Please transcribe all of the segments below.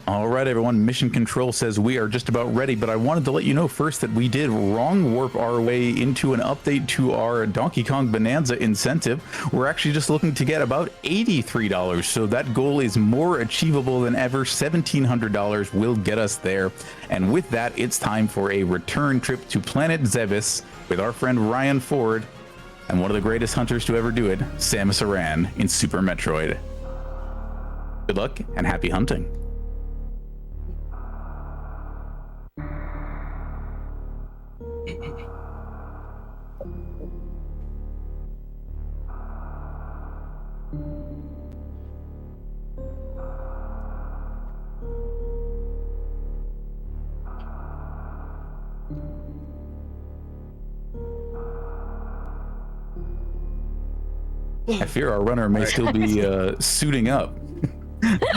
All right, everyone. Mission Control says we are just about ready, but I wanted to let you know first that we did wrong warp our way into an update to our Donkey Kong Bonanza incentive. We're actually just looking to get about $83, so that goal is more achievable than ever. $1,700 will get us there. And with that, it's time for a return trip to Planet Zebes with our friend Ryan Ford and one of the greatest hunters to ever do it, Samus Aran in Super Metroid. Good luck and happy hunting. I fear our runner may still be suiting up.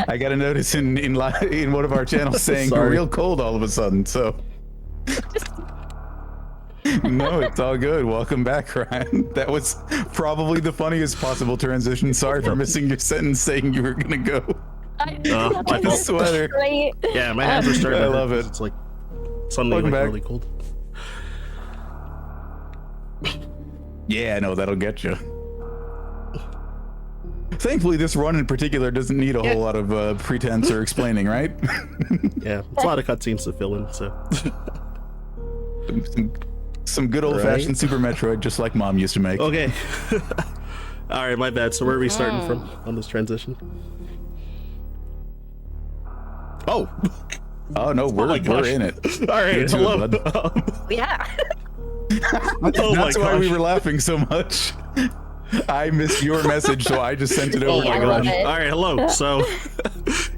I got a notice in one of our channels saying we're real cold all of a sudden, so. No, it's all good. Welcome back, Ryan. That was probably the funniest possible transition. Sorry for missing your sentence saying you were gonna go. My sweater. Yeah, my hands are starting to I love hurt. it. It's like suddenly Welcome back. really cold. Yeah, no, that'll get you. Thankfully, this run in particular doesn't need a whole lot of pretense or explaining, right? Yeah, it's a lot of cutscenes to fill in, so. Some good old-fashioned Super Metroid, just like Mom used to make. Okay. All right, my bad. So where are we starting from on this transition? Oh. Oh no, we're in it. All right, hello. Yeah. That's why we were laughing so much. I missed your message, so I just sent it over. Oh my gosh. All right, hello. So,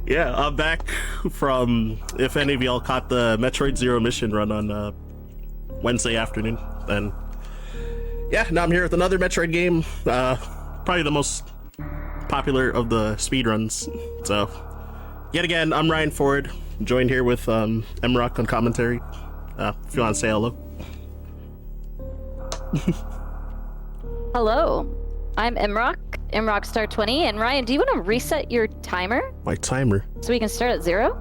yeah, I'm back from, if any of y'all caught the Metroid Zero mission run on Wednesday afternoon, then yeah, now I'm here with another Metroid game, probably the most popular of the speedruns. So, yet again, I'm Ryan Ford, joined here with M-Rock on commentary. If you want to say hello. Hello, I'm Mrock Star 20, and Ryan, do you want to reset your timer My timer? so we can start at 0?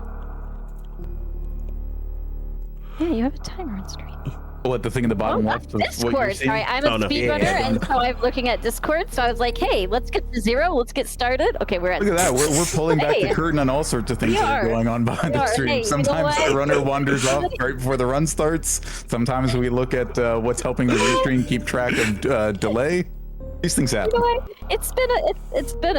Yeah, you have a timer on screen. What, the thing in the bottom left? Of Discord. what you're seeing? Sorry, I'm a speedrunner, and so I'm looking at Discord. So I was like, "Hey, let's get to 0. Let's get started." Okay, we're at. Look at that. We're pulling back the curtain on all sorts of things that are going on behind the stream. Hey, Sometimes the runner wanders off right before the run starts. Sometimes we look at what's helping the restream keep track of delay. These things happen. It's been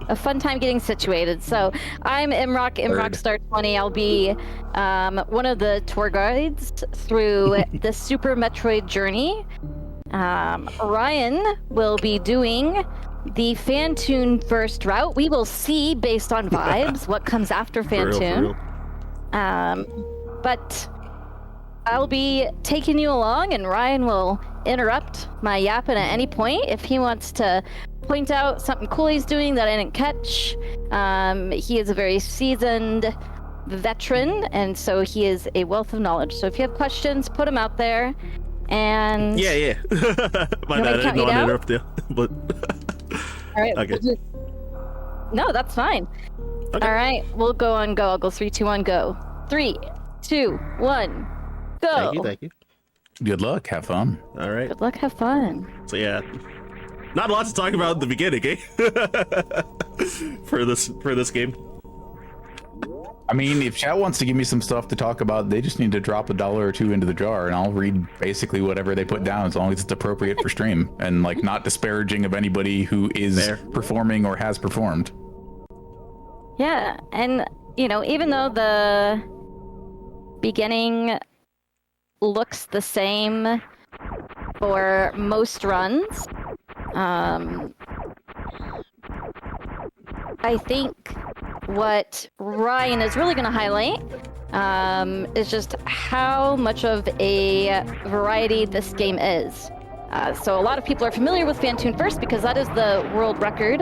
a fun time getting situated. So I'm Mrock Star 20. I'll be one of the tour guides through the Super Metroid journey. Ryan will be doing the Fantoon first route. We will see, based on vibes, what comes after Fantoon. But I'll be taking you along, and Ryan will interrupt my yapping at any point if he wants to point out something cool he's doing that I didn't catch. He is a very seasoned veteran, and so he is a wealth of knowledge. So if you have questions, put them out there. And yeah. My bad. I didn't want to interrupt you, but all right. Okay. No, that's fine. Okay. All right, we'll go on go. I'll go 3, 2, 1, go. 3, 2, 1, go. Thank you. Good luck. Have fun. All right. Good luck. Have fun. So yeah, not a lot to talk about in the beginning, eh? for this game. I mean, if chat wants to give me some stuff to talk about, they just need to drop $1 or $2 into the jar, and I'll read basically whatever they put down, as long as it's appropriate for stream and like not disparaging of anybody who is performing or has performed. Yeah, and you know, even though the beginning looks the same for most runs, I think what Ryan is really going to highlight is just how much of a variety this game is. So a lot of people are familiar with Fantoon First because that is the world record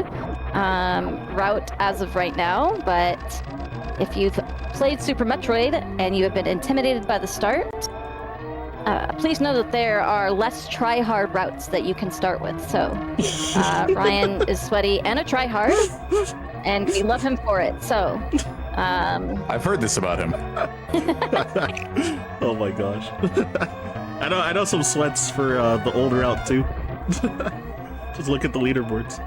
route as of right now, but if you've played Super Metroid and you have been intimidated by the start, please know that there are less try-hard routes that you can start with. So Ryan is sweaty and a try-hard, and we love him for it. So, I've heard this about him. Oh my gosh. I know some sweats for the old route too. Just look at the leaderboards.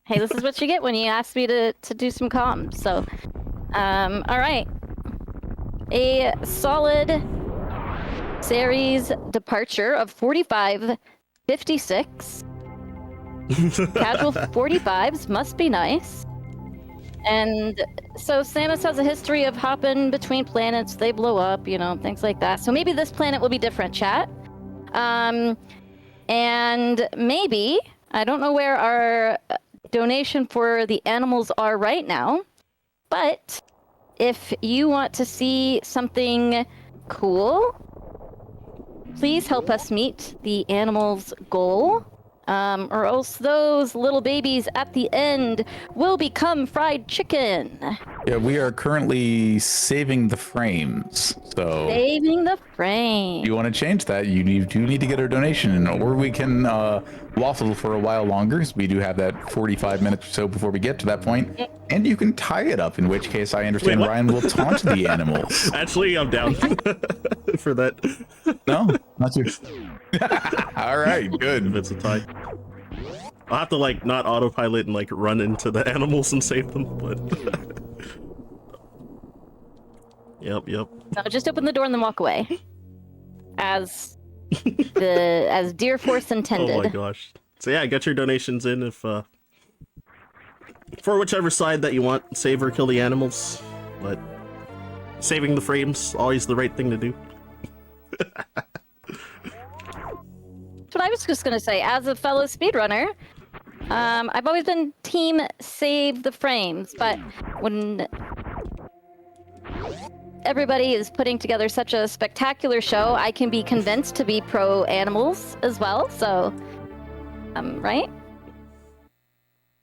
Hey, this is what you get when you ask me to do some comms. So, all right. A solid series departure of 45.56. Casual 45s must be nice. And so Samus has a history of hopping between planets. They blow up, you know, things like that. So maybe this planet will be different, chat. And maybe, I don't know where our donation for the animals are right now, but if you want to see something cool, please help us meet the animals' goal, or else those little babies at the end will become fried chicken. Yeah, we are currently saving the frames, so Saving the frame. if you want to change that, you do need to get our donation in, or we can waffle for a while longer. So we do have that 45 minutes or so before we get to that point, and you can tie it up. In which case, I understand Wait, Ryan will taunt the animals. Actually, I'm down for that. No, not you. All right, If good. it's a tie. I'll have to like not autopilot and like run into the animals and save them, but Yep. No, just open the door and then walk away. As Deer Force intended. Oh my gosh. So yeah, get your donations in if for whichever side that you want, save or kill the animals. But saving the frames, always the right thing to do. That's what I was just gonna say. As a fellow speedrunner, I've always been team save the frames, but when everybody is putting together such a spectacular show, I can be convinced to be pro animals as well. So, right?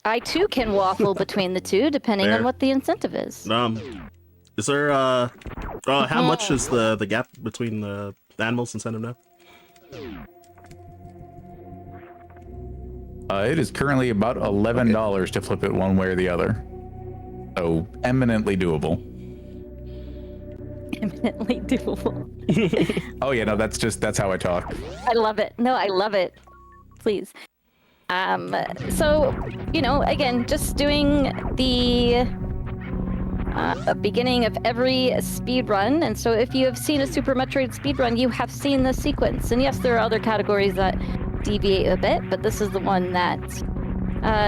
I too can waffle between the two, depending Fair. on what the incentive is. Is there how much is the gap between the animals incentive now? It is currently about $11 to flip it one way or the other. So eminently doable. Eminently doable. Oh yeah, no, that's how I talk. I love it. No, I love it. Please. So, you know, again, just doing the beginning of every speed run. And so if you have seen a Super Metroid speed run, you have seen this sequence. And yes, there are other categories that deviate a bit, but this is the one that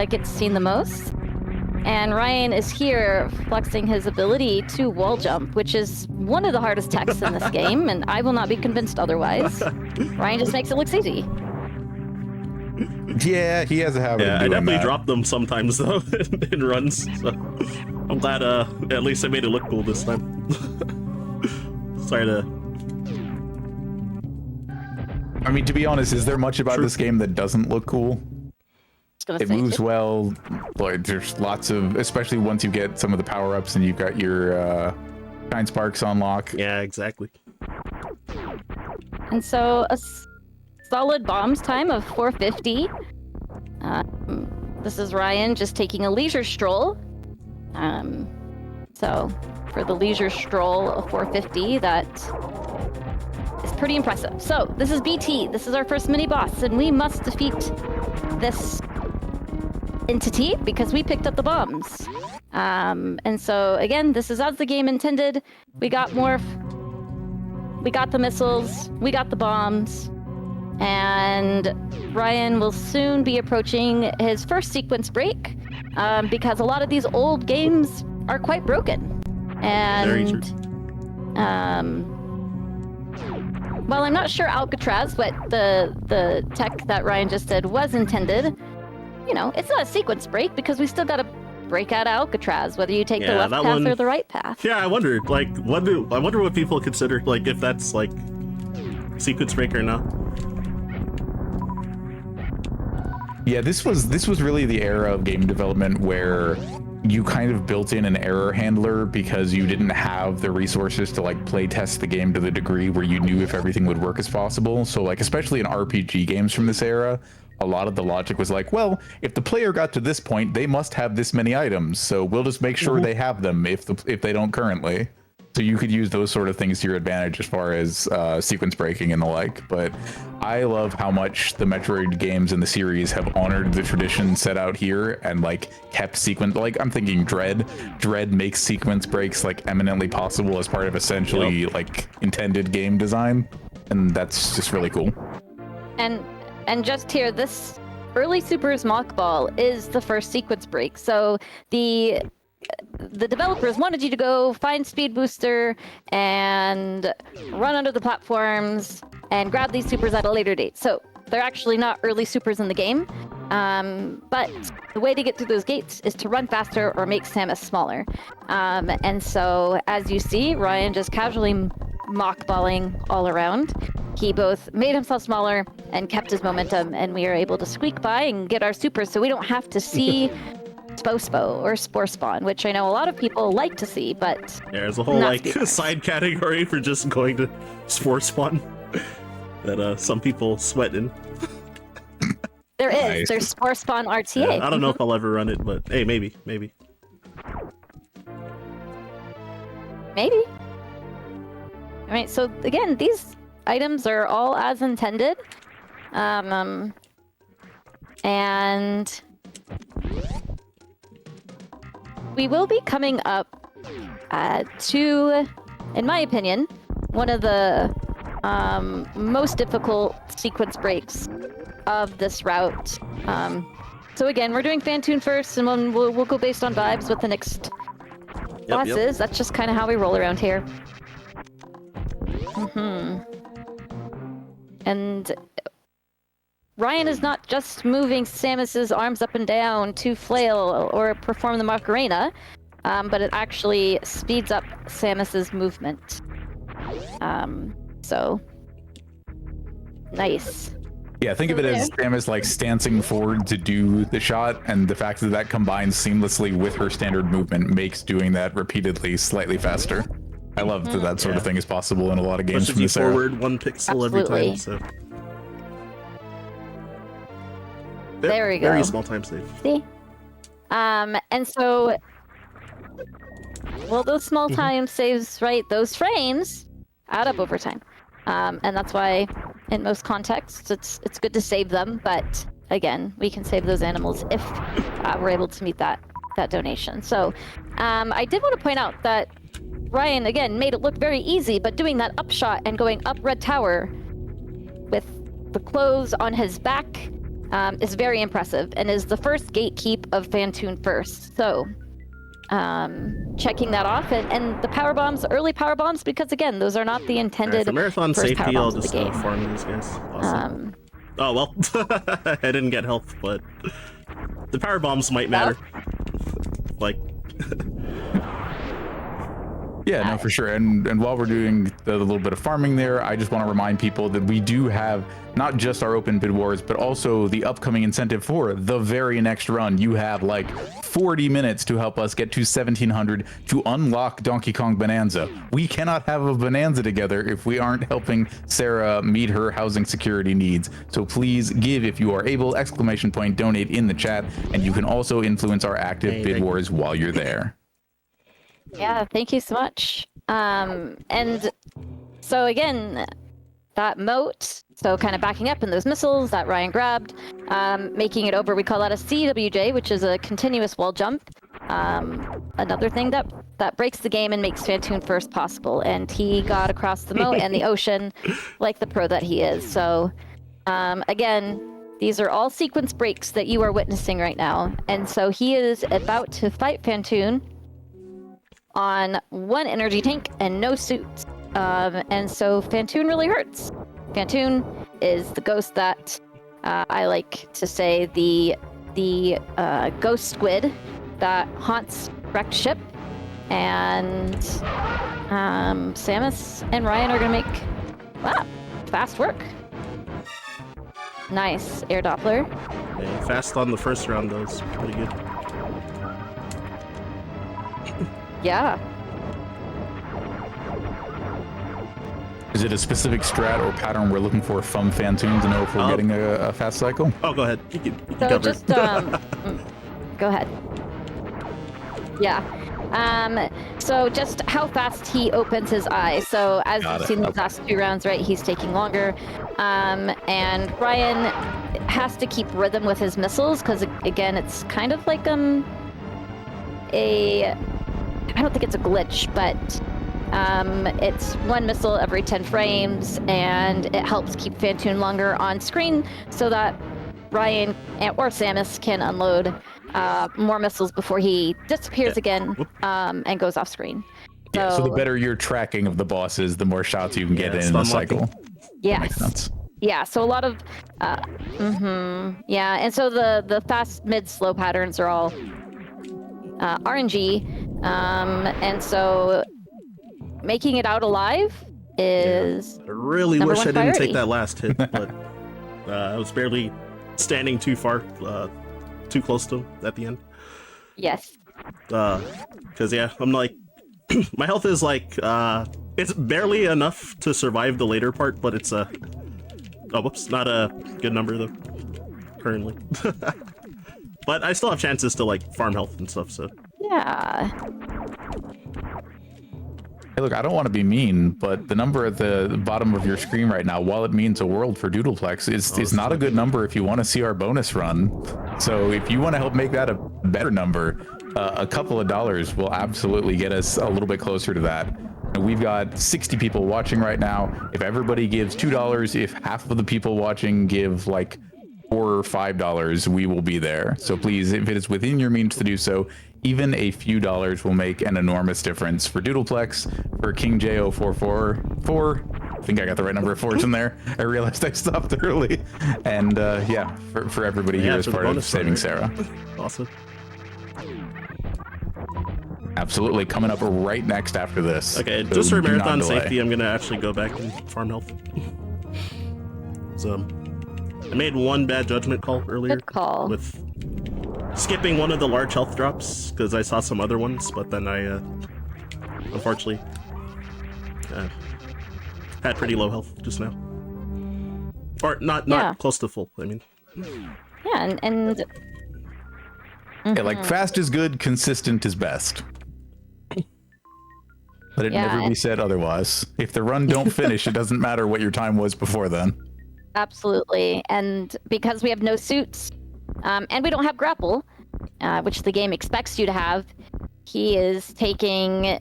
gets seen the most. And Ryan is here flexing his ability to wall jump, which is one of the hardest techs in this game, and I will not be convinced otherwise. Ryan just makes it look easy. Yeah, he has a habit Yeah, of I doing definitely that. drop them sometimes though in runs. So I'm glad at least I made it look cool this time. Sorry to. I mean, to be honest, is there much about True. this game that doesn't look cool? Gonna It say moves well. Like, there's lots of, especially once you get some of the power-ups and you've got your shine sparks on lock. Yeah, exactly. And so a solid bombs time of 450. This is Ryan just taking a leisure stroll. So for the leisure stroll of 450, that is pretty impressive. So this is BT. This is our first mini boss, and we must defeat this entity because we picked up the bombs. And so again, this is as the game intended. We got we got the missiles, we got the bombs, and Ryan will soon be approaching his first sequence break because a lot of these old games are quite broken. Very true. And while I'm not sure Alcatraz, what the tech that Ryan just did was intended, you know, it's not a sequence break because we still got to break out of Alcatraz, whether you take the Yeah, left that path one- or the right path. Yeah, I wonder what people consider, like, if that's like sequence breaker or not. Yeah, this was really the era of game development where you kind of built in an error handler because you didn't have the resources to like play test the game to the degree where you knew if everything would work as possible. So like, especially in RPG games from this era, a lot of the logic was like, well, if the player got to this point, they must have this many items, so we'll just make sure they have them if they don't currently. So you could use those sort of things to your advantage as far as sequence breaking and the like. But I love how much the Metroid games in the series have honored the tradition set out here and like kept sequence. Like I'm thinking Dread makes sequence breaks like eminently possible as part of essentially like intended game design, and that's just really cool. And just here, this early Super's Mock Ball is the first sequence break. So the developers wanted you to go find Speed Booster and run under the platforms and grab these supers at a later date. So they're actually not early supers in the game. But the way to get through those gates is to run faster or make Samus smaller. And so as you see, Ryan just casually mock-balling all around. He both made himself smaller and kept his momentum, and we are able to squeak by and get our supers so we don't have to see Spo or Spore Spawn, which I know a lot of people like to see, but yeah, there's a whole like side category for just going to Spore Spawn that some people sweat in. There is. There's Spore Spawn RTA. Yeah, I don't know if I'll ever run it, but hey, maybe. Maybe. All right, so again, these items are all as intended. And we will be coming up to, in my opinion, one of the most difficult sequence breaks of this route. So again, we're doing Phantoon first, and then we'll go based on vibes with the next bosses. Yep. That's just kind of how we roll around here. And Ryan is not just moving Samus's arms up and down to flail or perform the Macarena, but it actually speeds up Samus's movement. So nice. Yeah, think of it as Samus like stancing forward to do the shot, and the fact that that combines seamlessly with her standard movement makes doing that repeatedly slightly faster. I love that that sort of thing is possible in a lot of games from this era. Forward 1 pixel every time. So. There we go. Very small time save. See? And so, well, those small time saves, right? Those frames add up over time. And that's why, in most contexts, it's good to save them. But again, we can save those animals if we're able to meet that donation. So, I did want to point out that Ryan, again, made it look very easy, but doing that upshot and going up Red Tower with the clothes on his back is very impressive and is the first gatekeep of Phantoon first. So, checking that off, and the power bombs, early power bombs, because again, those are not the intended. For marathon safety, I'll just farm these guys. Awesome. Oh well, I didn't get health, but the power bombs might matter. Like. Yeah, no, for sure. And while we're doing the little bit of farming there, I just want to remind people that we do have not just our open bid wars, but also the upcoming incentive for the very next run. You have like 40 minutes to help us get to 1700 to unlock Donkey Kong Bonanza. We cannot have a Bonanza together if we aren't helping Sarah meet her housing security needs. So please give, if you are able, ! Donate in the chat, and you can also influence our active bid wars while you're there. Yeah, thank you so much. And so again, that moat, so kind of backing up in those missiles that Ryan grabbed, making it over, we call that a CWJ, which is a continuous wall jump. Another thing that breaks the game and makes Phantoon first possible. And he got across the moat and the ocean like the pro that he is. So again, these are all sequence breaks that you are witnessing right now. And so he is about to fight Phantoon on 1 energy tank and no suits. And so Phantoon really hurts. Phantoon is the ghost that I like to say the ghost squid that haunts wrecked ship. And Samus and Ryan are gonna make fast work. Nice air Doppler. Yeah, fast on the first round though is pretty good. Yeah. Is it a specific strat or pattern we're looking for from Fantoon to know if we're getting a fast cycle? Oh, go ahead. You can So cover just it. go ahead. Yeah. So just how fast he opens his eye. So as Got you've it. seen the Okay. last 2 rounds, right? He's taking longer. And Ryan has to keep rhythm with his missiles because again, it's kind of like I don't think it's a glitch, but it's 1 missile every 10 frames, and it helps keep Fantoon longer on screen so that Ryan or Samus can unload more missiles before he disappears again and goes off screen. Yeah, so the better your tracking of the bosses, the more shots you can get in the cycle. Yes. Makes sense. Yeah, so a lot of yeah, and so the fast, mid, slow patterns are all RNG, and so making it out alive is I really number wish I 1 didn't priority. take that last hit, but I was barely standing too far, too close to him at the end. Yes. Because yeah, I'm like, my health is like, it's barely enough to survive the later part, but it's oh whoops, not a good number though, currently. But I still have chances to like farm health and stuff, so. Yeah. Hey, look, I don't want to be mean, but the number at the bottom of your screen right now, while it means a world for Doodleplex, is not a good number if you want to see our bonus run. So if you want to help make that a better number, a couple of dollars will absolutely get us a little bit closer to that. We've got 60 people watching right now. If everybody gives $2, if half of the people watching give like $4 or $5, we will be there. So please, if it is within your means to do so, even a few dollars will make an enormous difference for Doodleplex, for King J0444. I think I got the right number of 4s in there. I realized I stopped early. And yeah, for everybody here as for the part of bonus Saving run, Sarah. Awesome. Absolutely, coming up right next after this. Okay, So just for do not marathon delay. safety, I'm gonna actually go back and farm health. So, I made 1 bad judgment call earlier. Good call. With skipping one of the large health drops, because I saw some other ones, but then I, unfortunately, had pretty low health just now. Or not Yeah. close to full, I mean. Yeah, and Yeah, like fast is good, consistent is best. Let it Yeah, never be and- said otherwise. If the run don't finish, it doesn't matter what your time was before then. absolutely. And because we have no suits, and we don't have grapple, which the game expects you to have, he is taking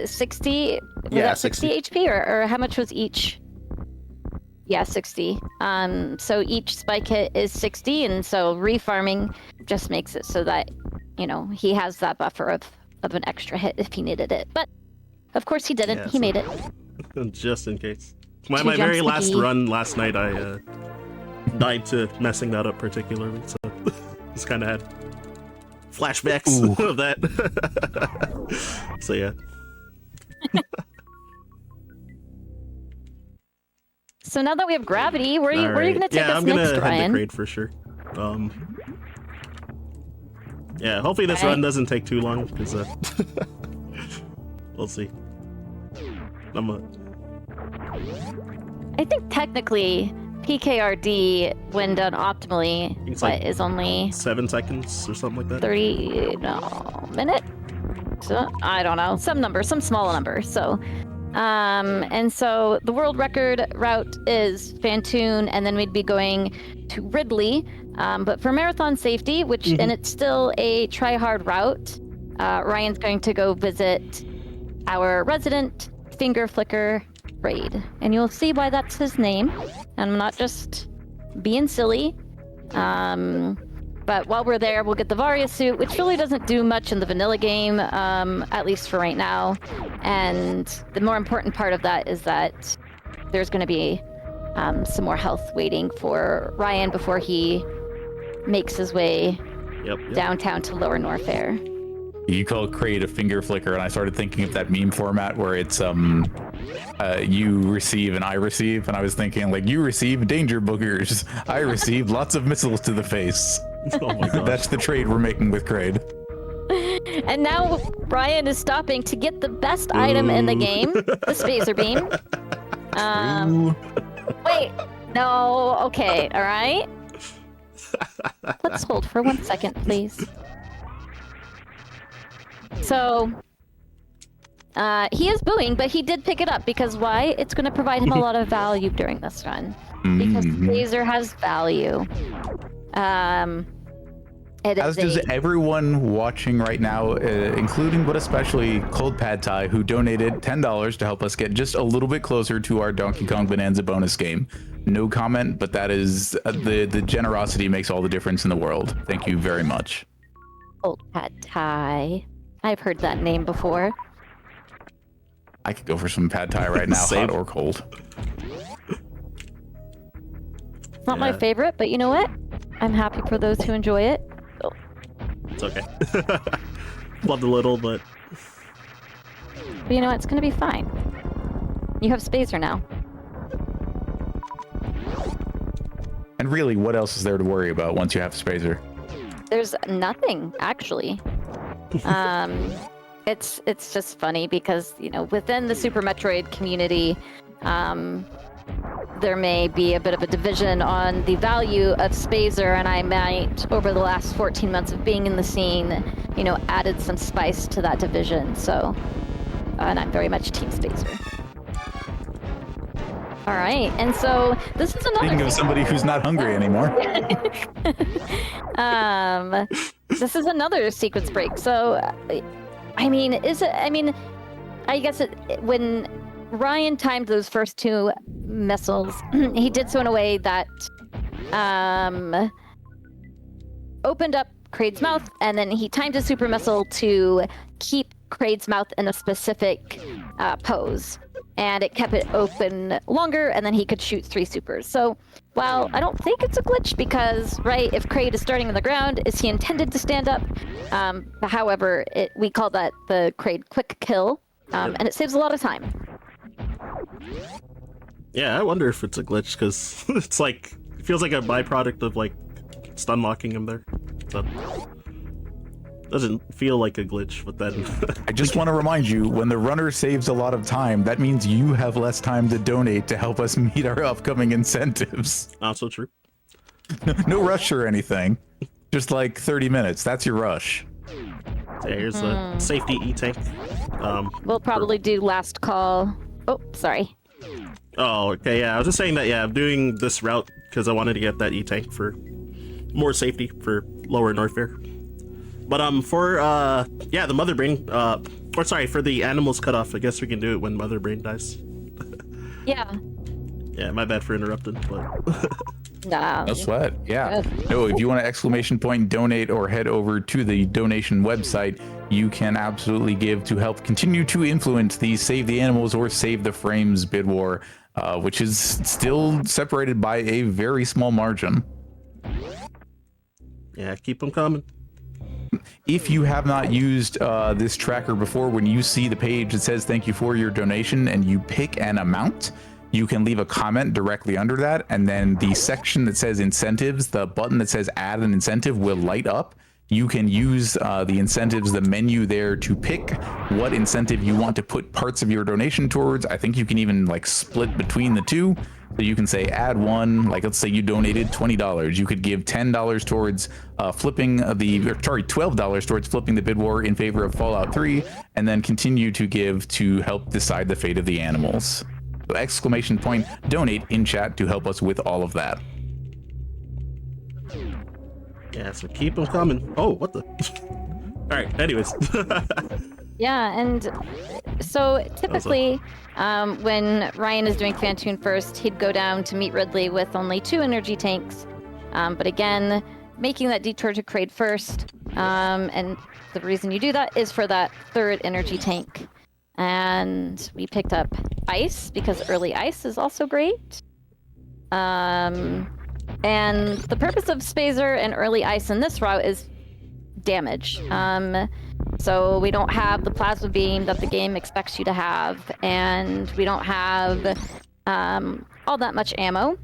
60. Was Yeah, that 60 HP, or how much was each? Yeah, 60. So each spike hit is 60, and so refarming just makes it so that, you know, he has that buffer of an extra hit if he needed it. But of course he didn't. Yeah, He so- made it. Just in case. My Two very jumps last McGee. run last night, I died to messing that up particularly, so just kind of had flashbacks Ooh. of that. So yeah. So now that we have gravity, where are you Alright. going to take yeah, us I'm gonna next, head Ryan? to grade for sure. Yeah, hopefully this Okay. run doesn't take too long, because we'll see. I think technically PKRD, when done optimally, It's like- is only 7 seconds or something like that. 30 minute. So I don't know, some number, some small number. So, and so the world record route is Fantoon, and then we'd be going to Ridley. But for marathon safety, which and it's still a try hard route, Ryan's going to go visit our resident finger flicker raid, and you'll see why that's his name. And I'm not just being silly. But while we're there, we'll get the Varia suit, which really doesn't do much in the vanilla game, at least for right now. And the more important part of that is that there's going to be some more health waiting for Ryan before he makes his way Yep. downtown to Lower Norfair. You call it create a finger flicker, and I started thinking of that meme format where it's you receive and I receive, and I was thinking like you receive danger boogers, I receive lots of missiles to the face. Oh my god. That's the trade we're making with Kraid. And now Ryan is stopping to get the best item in the game, the Spacer Beam. Wait, no, okay, all right. Let's hold for 1 second, please. So, he is booing, but he did pick it up because why? It's going to provide him a lot of value during this run. Because Spacer has value. As does everyone watching right now, including but especially Cold Pad Thai, who donated $10 to help us get just a little bit closer to our Donkey Kong Bonanza bonus game. No comment, but that is the generosity makes all the difference in the world. Thank you very much. Cold Pad Thai. I've heard that name before. I could go for some pad thai right now, hot or cold. It's not my favorite, but you know what? I'm happy for those who enjoy it. Oh. It's okay. Loved a little, but you know what? It's gonna be fine. You have Spacer now. And really, what else is there to worry about once you have Spacer? There's nothing, actually. It's just funny because, you know, within the Super Metroid community, there may be a bit of a division on the value of Spacer, and I might, over the last 14 months of being in the scene, you know, added some spice to that division. So, and I'm very much Team Spacer. All right, and so this is another. Speaking of somebody who's not hungry anymore. This is another sequence break. So, I mean, I guess when Ryan timed those first two missiles, he did so in a way that opened up Kraid's mouth, and then he timed a super missile to keep Kraid's mouth in a specific pose. And it kept it open longer, and then he could shoot 3 supers. So, while I don't think it's a glitch because, right, if Kraid is starting on the ground, is he intended to stand up? However, we call that the Kraid quick kill, and it saves a lot of time. Yeah, I wonder if it's a glitch, because it's like, it feels like a byproduct of, like, stun locking him there. So, doesn't feel like a glitch, but then... I just want to remind you, when the runner saves a lot of time, that means you have less time to donate to help us meet our upcoming incentives. Not so true. No rush or anything. Just like 30 minutes. That's your rush. So yeah, here's a safety E-tank. We'll probably do last call. Oh, sorry. Oh, okay, yeah. I was just saying that, yeah, I'm doing this route because I wanted to get that E-tank for more safety for lower Norfair. But for the Mother Brain, or sorry, for the animals cut off, I guess we can do it when Mother Brain dies. Yeah. Yeah, my bad for interrupting, but Nah. No sweat. Yeah. No, if you want to exclamation point donate or head over to the donation website, you can absolutely give to help continue to influence the Save the Animals or Save the Frames bid war, which is still separated by a very small margin. Yeah, keep them coming. If you have not used this tracker before, when you see the page that says thank you for your donation and you pick an amount, you can leave a comment directly under that, and then the section that says incentives, the button that says add an incentive will light up. You can use the incentives, the menu there, to pick what incentive you want to put parts of your donation towards. I think you can even like split between the two. So you can say add one, like let's say you donated $20. You could give $10 towards $12 towards flipping the bid war in favor of Fallout 3, and then continue to give to help decide the fate of the animals. So exclamation point donate in chat to help us with all of that. Yeah, so keep them coming. Oh, what the? All right, anyways. Yeah, and so typically when Ryan is doing Fantoon first, he'd go down to meet Ridley with only 2 energy tanks. But again, making that detour to Kraid first, and the reason you do that is for that 3rd energy tank. And we picked up ice because early ice is also great. And the purpose of Spacer and early ice in this route is damage. So we don't have the plasma beam that the game expects you to have, and we don't have all that much ammo.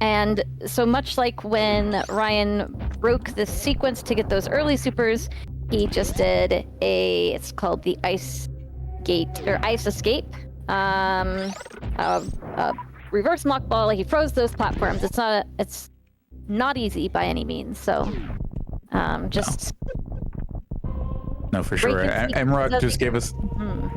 And so much like when Ryan broke this sequence to get those early supers, he just did it's called the Ice Gate or Ice Escape. Reverse mock ball. He froze those platforms. It's not easy by any means. So, just. No, for sure. Emrock just gave us.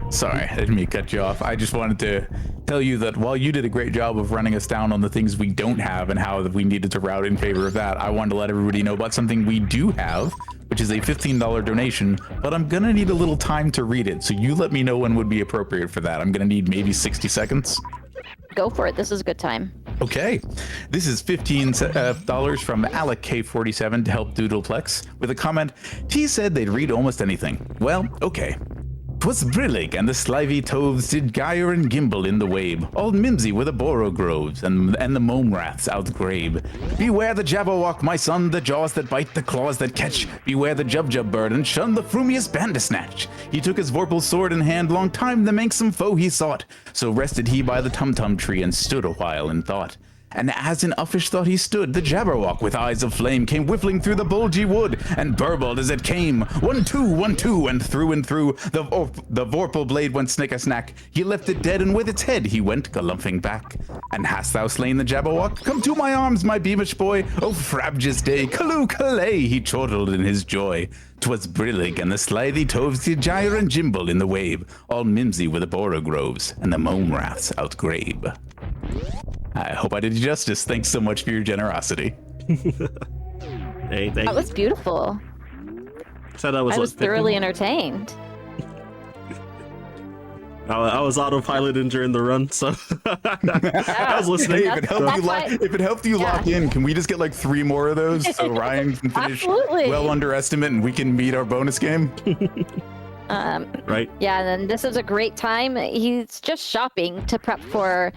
Sorry, I didn't mean to cut you off. I just wanted to tell you that while you did a great job of running us down on the things we don't have and how we needed to route in favor of that, I wanted to let everybody know about something we do have, which is a $15 donation, but I'm gonna need a little time to read it. So you let me know when would be appropriate for that. I'm gonna need maybe 60 seconds. Go for it. This is a good time. Okay, this is $15 from Alec K47 to help Doodleplex with a comment. T said they'd read almost anything. Well, okay. 'Twas brillig, and the slivy toves did gyre and gimble in the wabe. All mimsy were the borogroves, and the momraths outgrabe. Beware the jabberwock, my son, the jaws that bite, the claws that catch. Beware the jubjub bird, and shun the frumious bandersnatch. He took his vorpal's sword in hand, long time the manxome foe he sought. So rested he by the tum-tum tree, and stood a while in thought. And as in uffish thought he stood, the jabberwock with eyes of flame came whiffling through the bulgy wood, and burbled as it came. 1, 2, 1, 2, and through the vorpal blade went snick-a-snack. He left it dead, and with its head he went galumphing back. And hast thou slain the jabberwock? Come to my arms, my beamish boy. Oh, frabjous day, callooh, callay, he chortled in his joy. 'Twas brillig, and the slithy toves did gyre and gimble in the wabe. All mimsy were the borogroves, and the momraths outgrabe. I hope I did you justice. Thanks so much for your generosity. Hey, thank you. That was beautiful. So that I was what, thoroughly entertained. I was autopiloting during the run, so I was listening. Hey, if it helped you lock in, can we just get like 3 more of those so Ryan can finish Absolutely. well under estimate and we can meet our bonus game? Right. Yeah, and then this is a great time. He's just shopping to prep for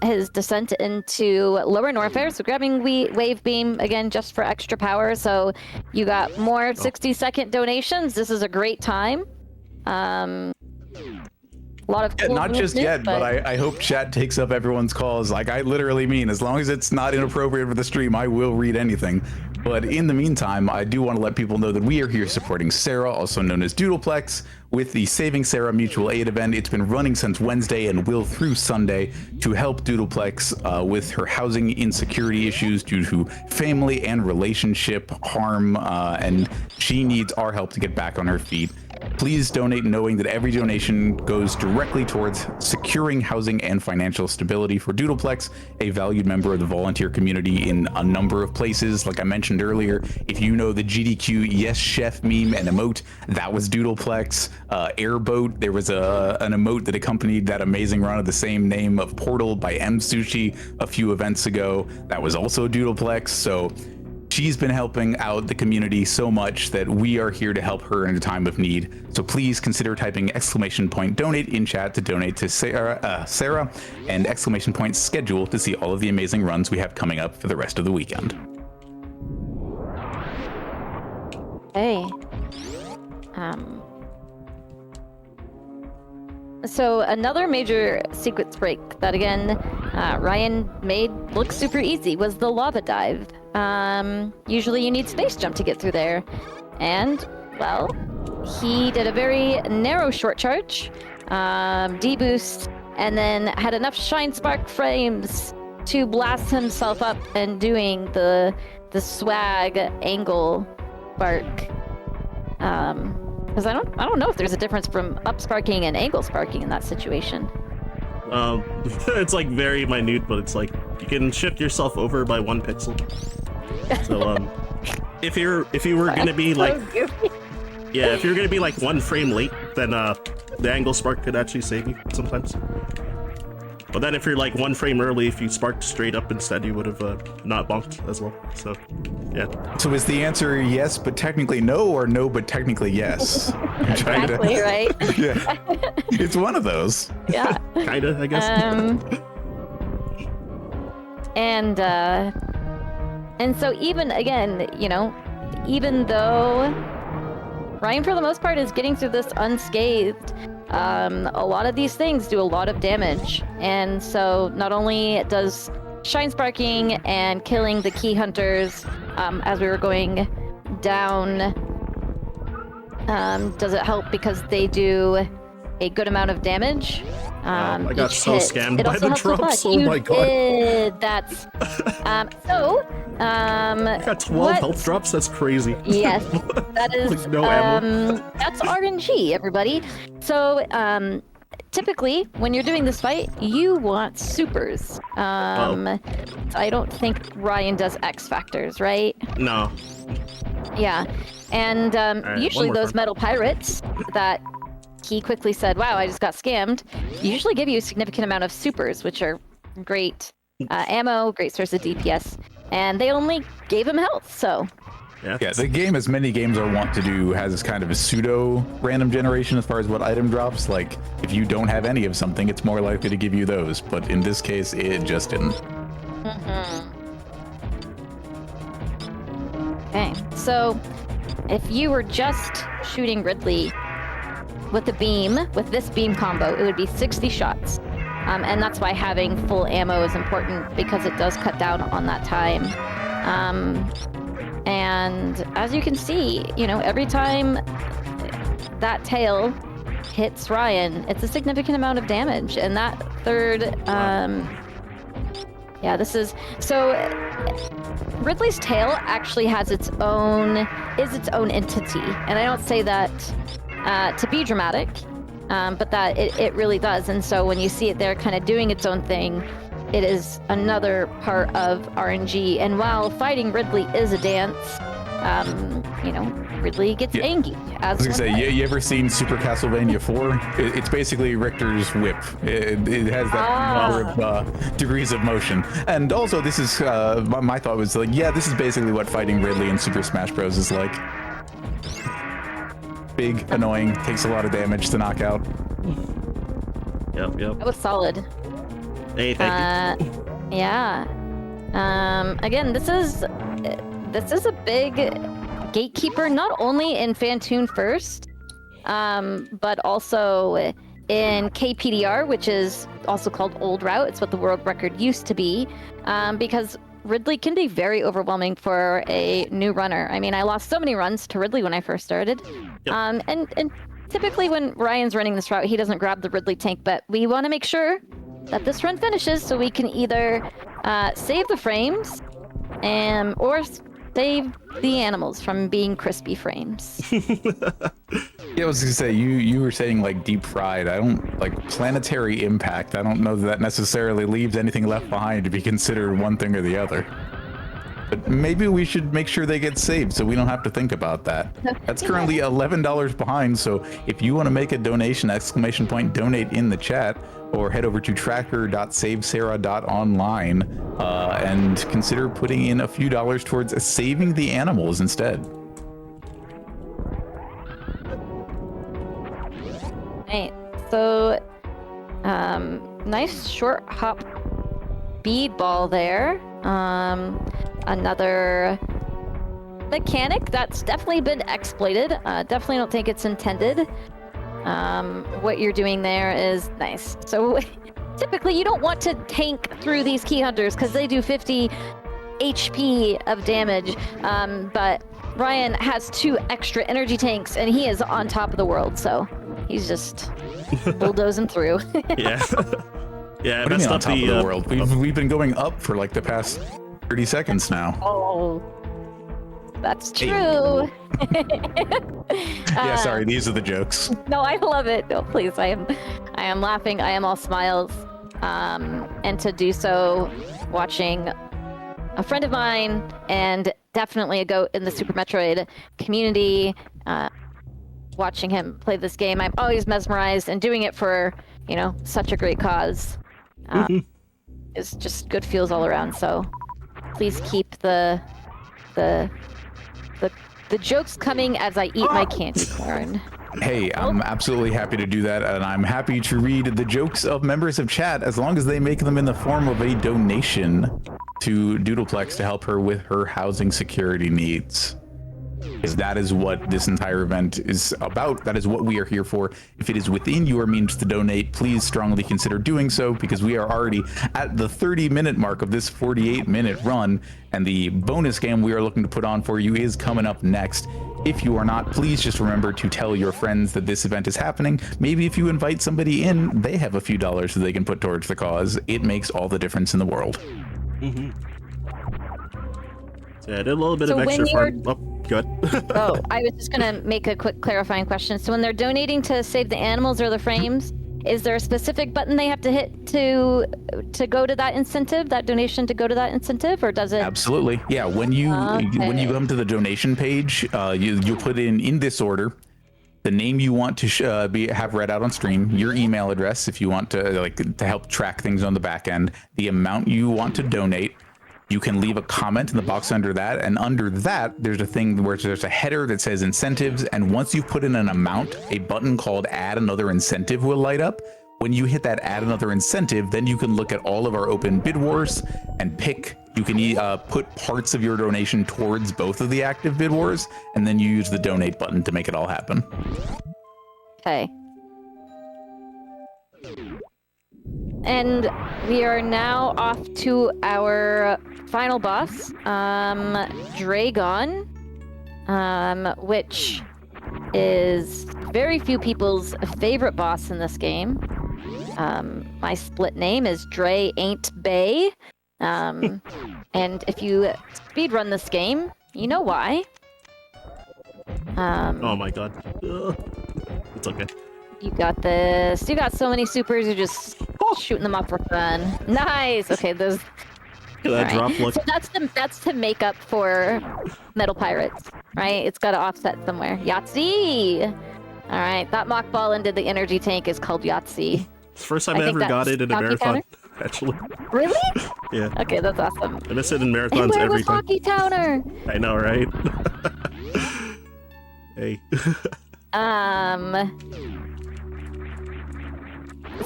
his descent into Lower Norfair. So grabbing Wave Beam again just for extra power. So you got more 60-second donations. This is a great time. A lot of cool not just movement, yet, but I hope chat takes up everyone's calls. Like I literally mean, as long as it's not inappropriate for the stream, I will read anything. But in the meantime, I do want to let people know that we are here supporting Sarah, also known as Doodleplex, with the Saving Sarah Mutual Aid event. It's been running since Wednesday and will through Sunday to help Doodleplex with her housing insecurity issues due to family and relationship harm, and she needs our help to get back on her feet. Please donate knowing that every donation goes directly towards securing housing and financial stability for Doodleplex, a valued member of the volunteer community in a number of places. Like I mentioned earlier, if you know the GDQ Yes Chef meme and emote, that was Doodleplex. Airboat, there was an emote that accompanied that amazing run of the same name of Portal by M Sushi a few events ago. That was also Doodleplex. So she's been helping out the community so much that we are here to help her in a time of need. So please consider typing !donate in chat to donate to Sarah, and !schedule to see all of the amazing runs we have coming up for the rest of the weekend. Hey. So another major sequence break that again Ryan made look super easy was the lava dive. Usually you need space jump to get through there, and well, he did a very narrow short charge, deboost, and then had enough shine spark frames to blast himself up and doing the swag angle spark. Because I don't know if there's a difference from up sparking and angle sparking in that situation. It's like very minute, but it's like you can shift yourself over by 1 pixel. So if you were gonna be like, yeah, if you're gonna be like 1 frame late, then the angle spark could actually save you sometimes. But then if you're like 1 frame early, if you sparked straight up instead, you would have not bonked as well. So yeah. So is the answer yes, but technically no, or no, but technically yes? Exactly, right? Yeah, it's one of those. Yeah. Kinda, I guess. And so even again, you know, even though Ryan for the most part is getting through this unscathed, a lot of these things do a lot of damage. And so not only does shine sparking and killing the key hunters as we were going down does it help because they do a good amount of damage. I got each so hit. scammed It by also the helps with drops. luck. Oh You my god. did. That's I got 12 health drops. That's crazy. Yes, that is Like, no ammo. that's RNG, everybody. So typically when you're doing this fight, you want supers. I don't think Ryan does X factors, right? No. Yeah, and right, usually one more those time. metal pirates that he quickly said, "Wow, I just got scammed," usually give you a significant amount of supers, which are great ammo, great source of DPS, and they only gave him health, so. Yeah, the game, as many games are wont to do, has kind of a pseudo random generation as far as what item drops. Like, if you don't have any of something, it's more likely to give you those. But in this case, it just didn't. Okay, so if you were just shooting Ridley with the beam, with this beam combo, it would be 60 shots. And that's why having full ammo is important, because it does cut down on that time. And as you can see, you know, every time that tail hits Ryan, it's a significant amount of damage. And that third, yeah, this is, so Ridley's tail actually has its own entity. And I don't say that to be dramatic, but that it really does. And so when you see it there kind of doing its own thing, it is another part of RNG. And while fighting Ridley is a dance, you know, Ridley gets angry. I was gonna say, you ever seen Super Castlevania 4? It's basically Richter's whip. It has that number of degrees of motion. And also, this is my thought was like, yeah, this is basically what fighting Ridley in Super Smash Bros. Is like. Big, annoying, takes a lot of damage to knock out. Yep. That was solid. Hey, thank you. Yeah. Again, this is a big gatekeeper, not only in Fantoon First, but also in KPDR, which is also called Old Route. It's what the world record used to be, because Ridley can be very overwhelming for a new runner. I mean, I lost so many runs to Ridley when I first started. Yep. And typically when Ryan's running this route, he doesn't grab the Ridley tank, but we want to make sure that this run finishes so we can either save the frames or save the animals from being crispy frames. Yeah, I was gonna say, you were saying like deep fried. I don't like planetary impact. I don't know that necessarily leaves anything left behind to be considered one thing or the other. But maybe we should make sure they get saved so we don't have to think about that. That's currently $11 behind, so if you want to make a donation, ! Donate in the chat, or head over to tracker.savesarah.online and consider putting in a few dollars towards saving the animals instead. Right. So, nice short hop bead ball there. Another mechanic that's definitely been exploited. Definitely don't think it's intended. What you're doing there is nice. So typically you don't want to tank through these key hunters because they do 50 HP of damage. But Ryan has 2 extra energy tanks and he is on top of the world. So he's just bulldozing through. Yeah. Yeah, What do you mean messed on up top the. of the world? We've been going up for like the past 30 seconds now. Oh, that's true. Yeah, sorry, these are the jokes. No, I love it. No, please, I am laughing. I am all smiles. And to do so, watching a friend of mine and definitely a goat in the Super Metroid community, watching him play this game, I'm always mesmerized, and doing it for, you know, such a great cause. It's just good feels all around. So please keep the jokes coming as I eat my candy corn. Hey, I'm absolutely happy to do that, and I'm happy to read the jokes of members of chat as long as they make them in the form of a donation to Doodleplex to help her with her housing security needs. Because that is what this entire event is about. That is what we are here for. If it is within your means to donate, please strongly consider doing so, because we are already at the 30-minute mark of this 48-minute run, and the bonus game we are looking to put on for you is coming up next. If you are not, please just remember to tell your friends that this event is happening. Maybe if you invite somebody in, they have a few dollars that they can put towards the cause. It makes all the difference in the world. Mm-hmm. So yeah, I did a little bit So of when extra you're- fun. Oh, good. Oh, I was just gonna make a quick clarifying question. So when they're donating to save the animals or the frames, is there a specific button they have to hit to go to that incentive, that donation to go to that incentive, or does it? Absolutely. Yeah. When you come to the donation page, you put in this order the name you want to have read out on stream, your email address if you want to help track things on the back end, the amount you want to donate. You can leave a comment in the box under that, and under that there's a thing where there's a header that says incentives, and once you've put in an amount, a button called add another incentive will light up. When you hit that add another incentive, then you can look at all of our open bid wars and pick. You can put parts of your donation towards both of the active bid wars, and then you use the donate button to make it all happen. Okay. And we are now off to our final boss, Dragon, which is very few people's favorite boss in this game. My split name is Dre Ain't Bay. And if you speedrun this game, you know why. Oh my god. It's okay. You got this. You got so many supers, you're just shooting them up for fun. Nice! Okay, those... That drop look. So that's to make up for Metal Pirates, right? It's got to offset somewhere. Yahtzee! Alright, that mock ball into the energy tank is called Yahtzee. It's the first time I I think ever got that's it in a Hockey marathon, Counter? actually. Really? Yeah. Okay, that's awesome. I miss it in And marathons where every was time. Hockey Towner? I know, right? Hey.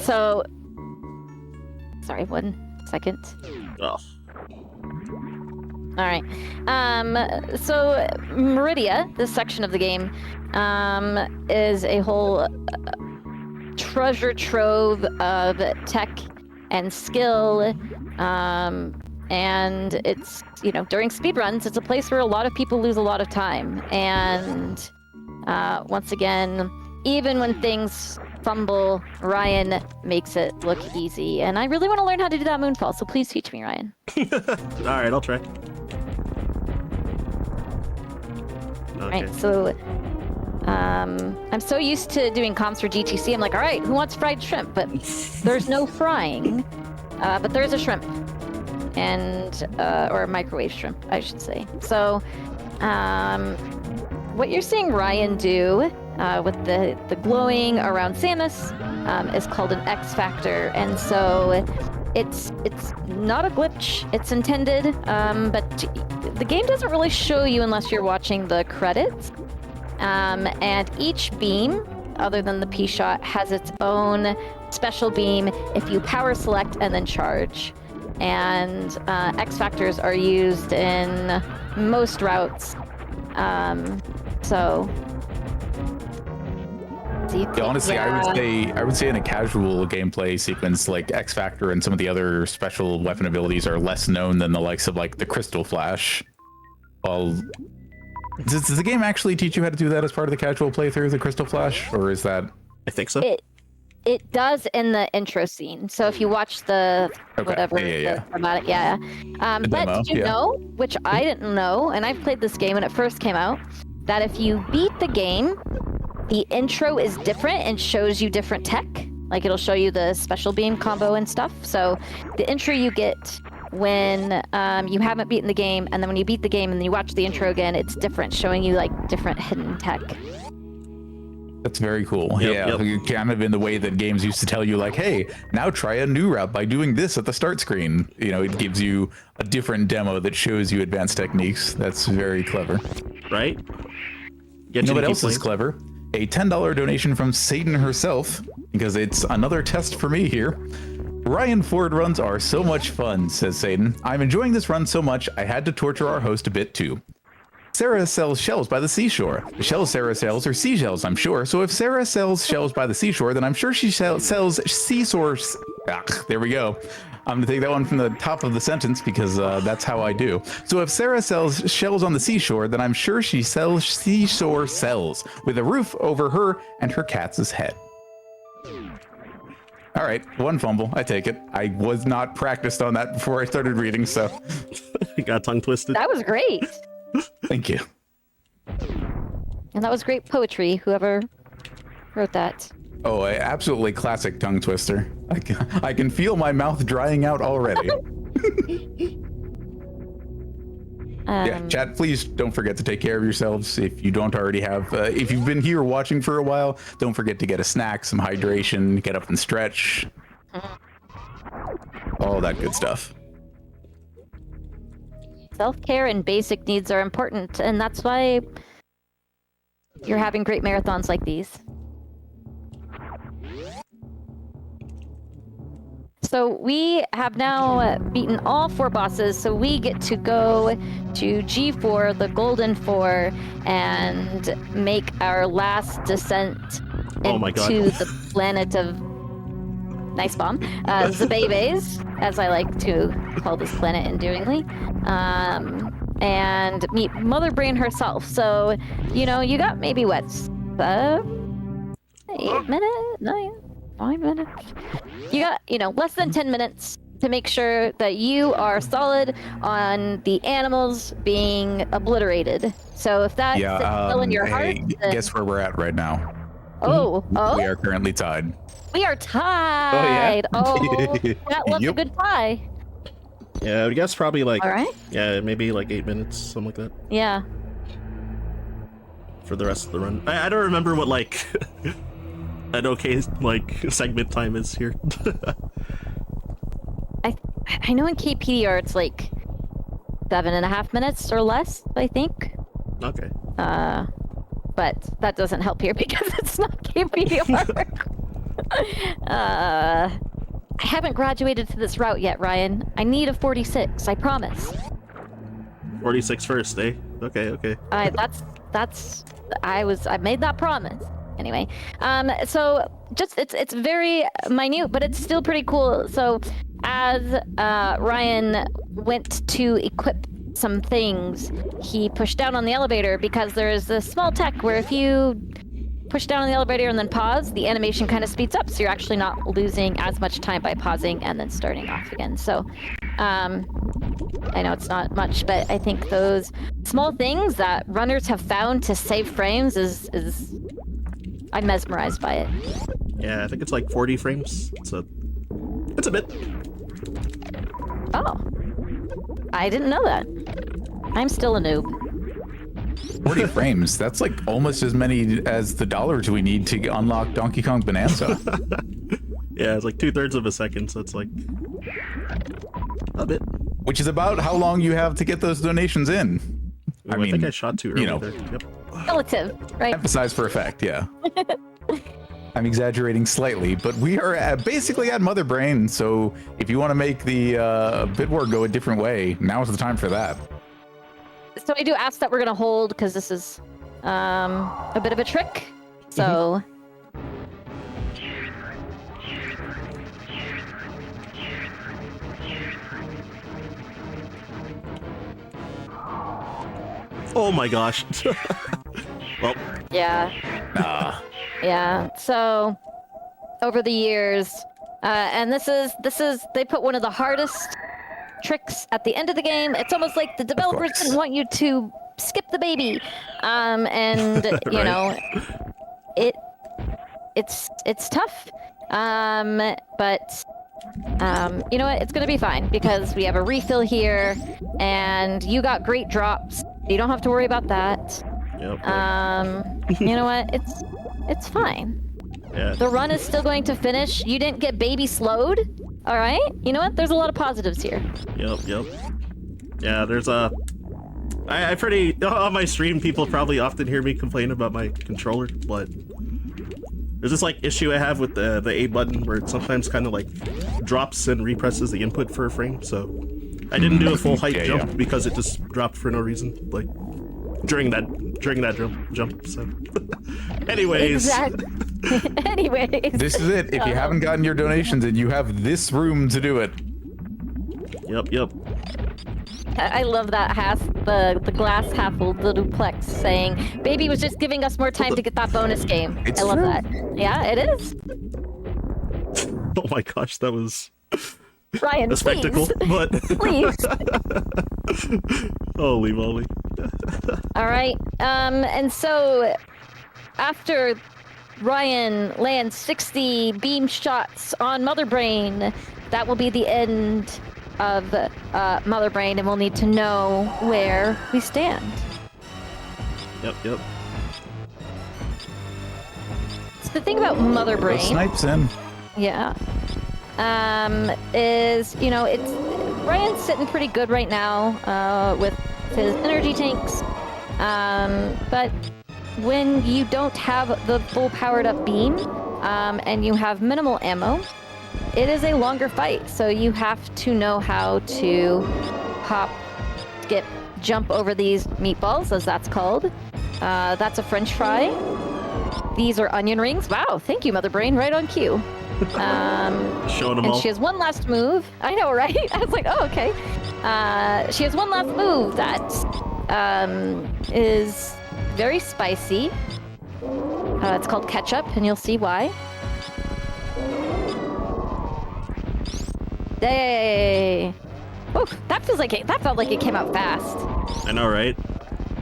So... Sorry, 1 second. Oh. All right. So Meridia, this section of the game, is a whole treasure trove of tech and skill. And it's, during speedruns, it's a place where a lot of people lose a lot of time. And once again, even when things fumble, Ryan makes it look easy. And I really want to learn how to do that moonfall, so please teach me, Ryan. Alright, I'll try. Okay. Right, so I'm so used to doing comps for GTC, I'm like, all right, who wants fried shrimp? But there's no frying, but there is a shrimp, and or microwave shrimp, I should say. So what you're seeing Ryan do with the glowing around Samus is called an X Factor, and so it's not a glitch. It's intended, but the game doesn't really show you unless you're watching the credits. And each beam, other than the P-Shot, has its own special beam if you power select and then charge. And X Factors are used in most routes. So... Yeah, honestly, yeah. I would say in a casual gameplay sequence, like X Factor and some of the other special weapon abilities are less known than the likes of like the Crystal Flash. Well, does the game actually teach you how to do that as part of the casual playthrough, the Crystal Flash, or is that? I think so. It does in the intro scene. So if you watch the whatever about it, yeah. But demo, did you know, which I didn't know, and I've played this game when it first came out, that if you beat the game, the intro is different and shows you different tech. Like it'll show you the special beam combo and stuff. So the intro you get when you haven't beaten the game, and then when you beat the game and then you watch the intro again, it's different, showing you like different hidden tech. That's very cool. Yep. Kind of in the way that games used to tell you, like, hey, now try a new route by doing this at the start screen. It gives you a different demo that shows you advanced techniques. That's very clever. Right? You know what else is clever? A $10 donation from Satan herself, because it's another test for me here. Ryan Ford runs are so much fun, says Satan. I'm enjoying this run so much, I had to torture our host a bit too. Sarah sells shells by the seashore. The shells Sarah sells are seashells, I'm sure. So if Sarah sells shells by the seashore, then I'm sure she sells seashore. There we go. I'm gonna take that one from the top of the sentence because that's how I do. So if Sarah sells shells on the seashore, then I'm sure she sells seashore cells with a roof over her and her cat's head. All right, one fumble. I take it. I was not practiced on that before I started reading, so. You got tongue twisted. That was great. Thank you. And that was great poetry, whoever wrote that. Oh, absolutely classic tongue twister. I can feel my mouth drying out already. Yeah, chat, please don't forget to take care of yourselves if you don't already have. If you've been here watching for a while, don't forget to get a snack, some hydration, get up and stretch. All that good stuff. Self-care and basic needs are important, and that's why you're having great marathons like these. So we have now beaten all 4 bosses, so we get to go to G4, the Golden 4, and make our last descent into the planet of nice bomb, Zabebes, as I like to call this planet endearingly, and meet Mother Brain herself. So, you know, you got maybe what, 8 minutes, 9 minutes. You got, you know, less than 10 minutes to make sure that you are solid on the animals being obliterated. So if that's still in your heart, then... guess where we're at right now. Oh, We are currently tied. We are tied. Oh, that loves Yep. a good tie. Yeah, I would guess probably like, All right. yeah, maybe like 8 minutes, something like that, Yeah. for the rest of the run. I don't remember what like an okay like segment time is here. I know in KPDR it's like 7.5 minutes or less, I think. Okay. But that doesn't help here because it's not KPDR. I haven't graduated to this route yet, Ryan. I need a 46, I promise. 46 first, eh? Okay. I made that promise. Anyway, so just it's very minute, but it's still pretty cool. So as Ryan went to equip some things, he pushed down on the elevator because there's this small tech where if you push down on the elevator and then pause, the animation kind of speeds up, so you're actually not losing as much time by pausing and then starting off again. So I know it's not much, but I think those small things that runners have found to save frames is I'm mesmerized by it. Yeah, I think it's like 40 frames. It's a bit. Oh, I didn't know that. I'm still a noob. 40 frames. That's like almost as many as the dollars we need to unlock Donkey Kong Bonanza. Yeah, it's like 2/3 of a second, so it's like a bit. Which is about how long you have to get those donations in. Ooh, I think I shot too early there. Yep. Relative, right? Emphasize for effect, yeah. I'm exaggerating slightly, but we are basically at Mother Brain, so if you want to make the bit war go a different way, now is the time for that. So I do ask that we're gonna hold because this is a bit of a trick. So. Oh my gosh. Well. Yeah. Yeah. So over the years, and this is they put one of the hardest tricks at the end of the game. It's almost like the developers didn't want you to skip the baby, and you know, it's tough, but you know what? It's gonna be fine because we have a refill here, and you got great drops. You don't have to worry about that. Yep. You know what? It's fine. Yeah. The run is still going to finish. You didn't get baby slowed. All right. You know what? There's a lot of positives here. Yep. Yeah, there's a. I pretty on my stream. People probably often hear me complain about my controller, but there's this like issue I have with the A button where it sometimes kind of like drops and represses the input for a frame. So I didn't do a full height jump because it just dropped for no reason. Like during that jump. So, anyways, Exactly. Anyways. This is it. If you haven't gotten your donations in, you have this room to do it. Yep. I love that the glass half full, the duplex saying, "Baby was just giving us more time to get that bonus game." It's I love true. that. Yeah, it is. Oh my gosh, that was Ryan, a spectacle. please. But Please. holy moly! All right. And so after Ryan lands 60 beam shots on Mother Brain, that will be the end of Mother Brain, and we'll need to know where we stand. Yep. So the thing about Mother Go Brain, snipes in. yeah, is it's Ryan's sitting pretty good right now with his energy tanks, but when you don't have the full powered up beam and you have minimal ammo, it is a longer fight. So you have to know how to hop, skip, jump over these meatballs, as that's called. That's a French fry. These are onion rings. Wow, thank you, Mother Brain, right on cue. Showing them And all. she has one last move. I know, right? I was like, oh, okay. She has one last move that is very spicy. It's called ketchup, and you'll see why. Yay! Oof, that felt like it came out fast. I know, right?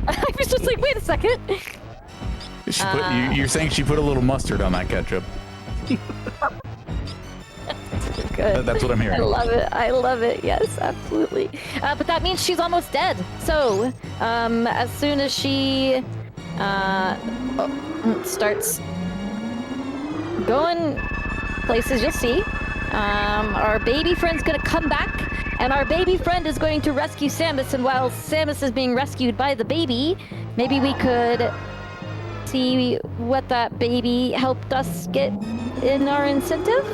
I was just like, wait a second. You're saying she put a little mustard on that ketchup. Good. That's what I'm hearing. I love it. Yes, absolutely. But that means she's almost dead. So, as soon as she starts going places, you'll see. Our baby friend's gonna come back, and our baby friend is going to rescue Samus. And while Samus is being rescued by the baby, maybe we could see what that baby helped us get in our incentive.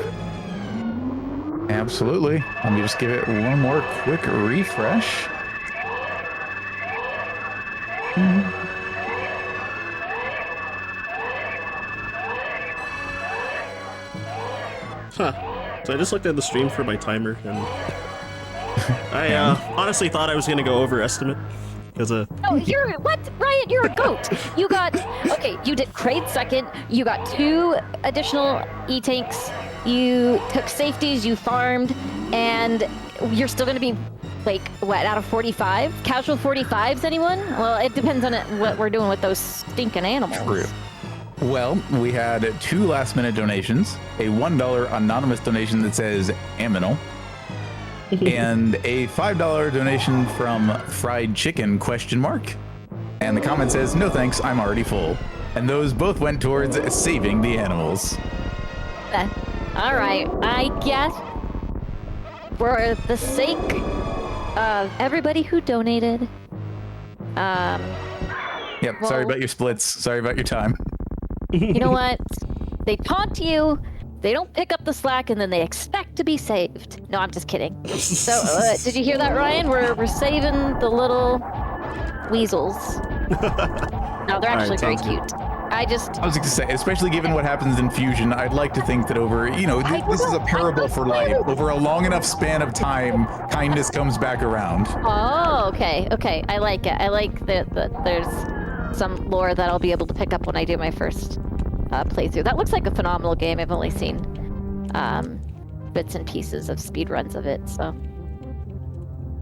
Absolutely. Let me just give it one more quick refresh. Huh. So I just looked at the stream for my timer, and I honestly thought I was gonna go overestimate because Oh, you're what, Ryan? You're a goat. You got you did Kraid second. You got 2 additional E-tanks. You took safeties. You farmed, and you're still gonna be like what out of 45 casual 45s? Anyone? Well, it depends on what we're doing with those stinking animals. True. Well, we had 2 last-minute donations, a $1 anonymous donation that says Aminal, and a $5 donation from Fried Chicken ? And the comment says, "No thanks, I'm already full." And those both went towards saving the animals. All right, I guess for the sake of everybody who donated, Yep, sorry Well- about your splits. Sorry about your time. you know what? They taunt you, they don't pick up the slack, and then they expect to be saved. No, I'm just kidding. So, did you hear that, Ryan? We're saving the little weasels. No, they're actually very sounds good. cute. I was going to say, especially given what happens in Fusion, I'd like to think that over, this is a parable for life. Over a long enough span of time, kindness comes back around. Oh, okay. I like it. I like that there's some lore that I'll be able to pick up when I do my first playthrough. That looks like a phenomenal game. I've only seen bits and pieces of speedruns of it, so.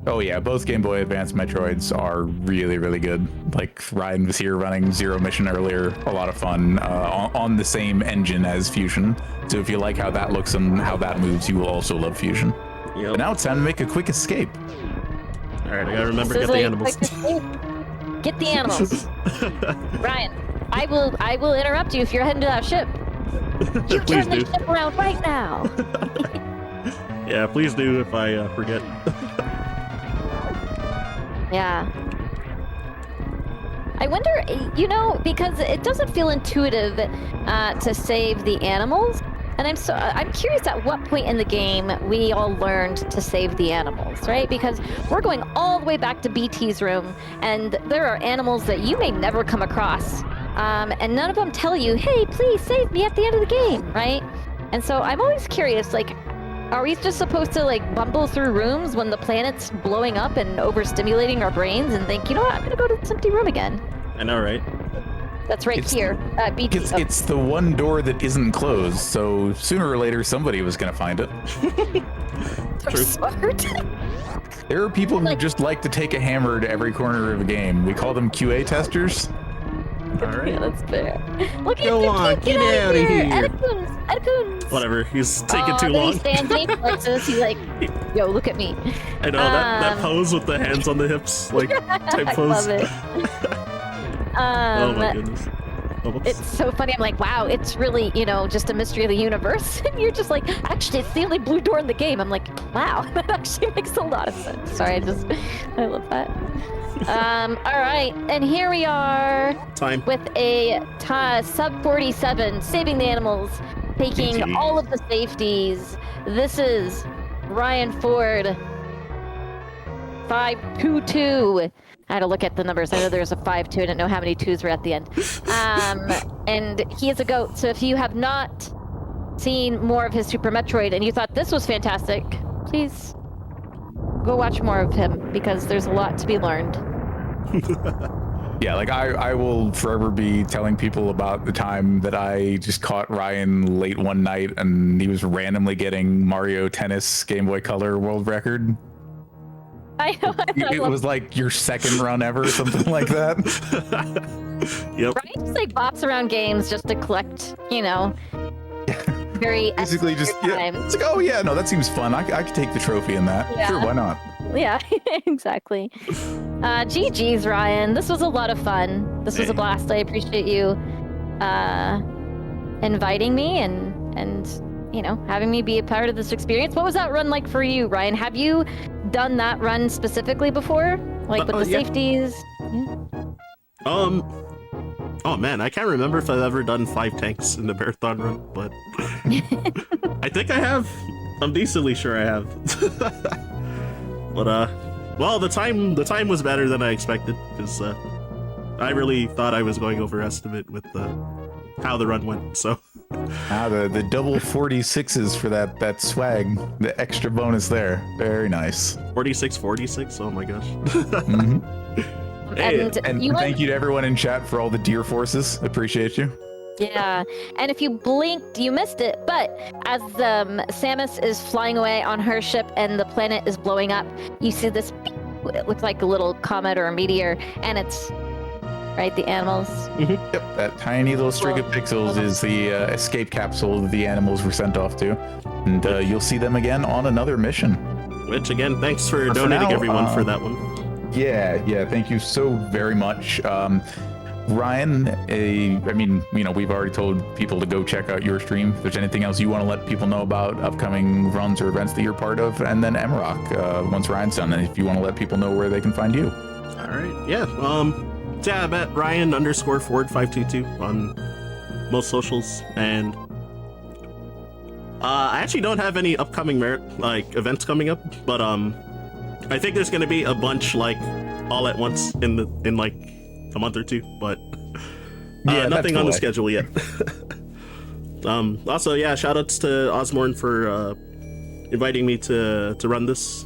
Oh yeah, both Game Boy Advance Metroids are really, really good. Like Ryan was here running Zero Mission earlier, a lot of fun on the same engine as Fusion. So if you like how that looks and how that moves, you will also love Fusion. Yep. But now it's time to make a quick escape. All right, I gotta remember This to is get the a animals. quick escape. Get the animals. Ryan, I will interrupt you if you're heading to that ship. You Please turn the do. ship around right now. Yeah, please do if I forget. Yeah. I wonder, because it doesn't feel intuitive to save the animals. And I'm curious at what point in the game we all learned to save the animals, right? Because we're going all the way back to BT's room, and there are animals that you may never come across, and none of them tell you, "Hey, please save me" at the end of the game, right? And so I'm always curious, like, are we just supposed to like bumble through rooms when the planet's blowing up and overstimulating our brains and think, you know what, I'm gonna go to this empty room again? I know, right? That's right here. BT. It's the one door that isn't closed, so sooner or later somebody was going to find it. True. Smart. There are people who just like to take a hammer to every corner of a game. We call them QA testers. All right. Yeah, that's fair. Look at Go on, get out of here. Edicons. Whatever, he's taking too Then long. he stands and he flexes. He's like, yo, look at me. I know, that pose with the hands on the hips, like, type I pose. love it. Oh my goodness. It's so funny. I'm like, wow, it's really, just a mystery of the universe. And you're just like, actually, it's the only blue door in the game. I'm like, wow, that actually makes a lot of sense. Sorry, I love that. All right, and here we are. Time. With a sub 47, saving the animals, taking GG. all of the safeties. This is Ryan Ford, 522. I had to look at the numbers. I know there's a 5-2. I didn't know how many twos were at the end. And he is a GOAT. So if you have not seen more of his Super Metroid and you thought this was fantastic, please go watch more of him because there's a lot to be learned. Yeah, like I will forever be telling people about the time that I just caught Ryan late one night and he was randomly getting Mario Tennis Game Boy Color world record. I know. It was like your second run ever, something like that. Yep. Right? Just like bops around games just to collect, very Basically just, yeah, it's like, oh yeah, no, that seems fun. I could take the trophy in that. Yeah. Sure, why not? Yeah, exactly. GG's, Ryan. This was a lot of fun. This was a blast. I appreciate you inviting me and having me be a part of this experience. What was that run like for you, Ryan? Have you done that run specifically before? Like with the safeties? Yeah. Oh man, I can't remember if I've ever done 5 tanks in the marathon run, but I think I have. I'm decently sure I have. But well, the time was better than I expected because I really thought I was going over estimate with how the run went. So the double 46s for that swag, the extra bonus there, very nice. 46. Oh my gosh. Mm-hmm. Hey, and thank you to everyone in chat for all the deer forces. Appreciate you. Yeah, and if you blinked, you missed it. But as Samus is flying away on her ship and the planet is blowing up, you see this. It looks like a little comet or a meteor, and it's right the animals. Mm-hmm. Yep, that tiny little string of pixels is the escape capsule that the animals were sent off to, and you'll see them again on another mission. Which again, thanks for But donating now, everyone for that one. Yeah, thank you so very much. Ryan, we've already told people to go check out your stream. If there's anything else you want to let people know about upcoming runs or events that you're part of, and then MRock, once Ryan's done, and if you want to let people know where they can find you. All right, yeah. Yeah, I'm at Ryan_Ford522 on most socials, and I actually don't have any upcoming events coming up, but I think there's gonna be a bunch all at once in a month or two, but nothing on the schedule yet. Also, yeah, shout outs to Osmorn for inviting me to run this.